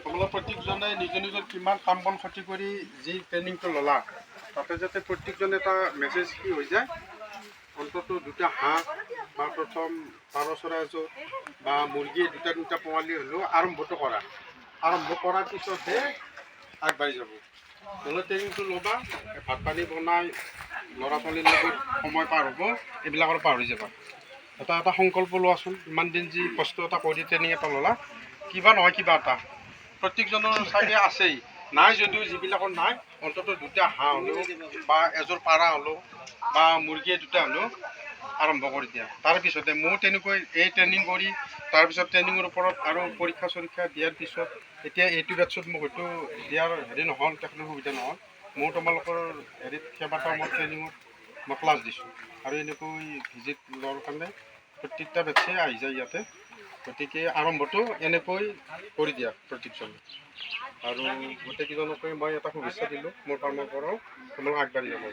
তোমালোক প্ৰত্যেকজনে নিজৰ নিজৰ কিমান কাম বন ক্ষতি কৰি যি ট্ৰেইনিংটো ল'লা তাতে যাতে প্ৰত্যেকজনে এটা মেছেজ কি হৈ যায় অন্তত দুটা হাঁহ বা প্ৰথম পাৰ চৰাই এযোৰ বা মুৰ্গী দুটা পোৱালি হ'লেও আৰম্ভটো কৰা আৰম্ভ কৰাৰ পিছতহে আগবাঢ়ি যাব নহ'লে ট্ৰেইনিংটো ল'বা ভাত পানী বনাই ল'ৰা ছোৱালীৰ লগত সময় পাৰ হ'ব এইবিলাকৰ পাহৰি যাবা এটা এটা সংকল্প লোৱাচোন ইমান দিন যি কষ্ট এটা কৰি ট্ৰেইনিং এটা ল'লা কিবা নহয় কিবা এটা প্ৰত্যেকজনৰ চাগে আছেই নাই যদিও যিবিলাকৰ নাই অন্তত দুটা হাঁহ হ'লেও বা এযোৰ পাৰা হ'লেও বা মুৰ্গী দুটা হ'লেও আৰম্ভ কৰি দিয়া তাৰপিছতে ময়ো তেনেকৈ এই ট্ৰেইনিং কৰি তাৰপিছত ট্ৰেইনিঙৰ ওপৰত আৰু পৰীক্ষা চৰীক্ষা দিয়াৰ পিছত এতিয়া এইটো বেটছত মোক হয়তো দিয়াৰ হেৰি নহ'ল টেকনিক সুবিধা নহ'ল ময়ো তোমালোকৰ হেৰিত কেইবাটাও মই ট্ৰেইনিঙত মই ক্লাছ দিছোঁ আৰু এনেকৈ ভিজিট লোৱাৰ কাৰণে প্ৰত্যেকটা বেটছে আহি যায় ইয়াতে গতিকে আৰম্ভটো এনেকৈ কৰি দিয়া প্ৰত্যেকজনে আৰু গোটেইকেইজনকে মই এটা শুভেচ্ছা দিলোঁ মোৰ ফাৰ্মৰ পৰাও তোমালোক আগবাঢ়ি যাব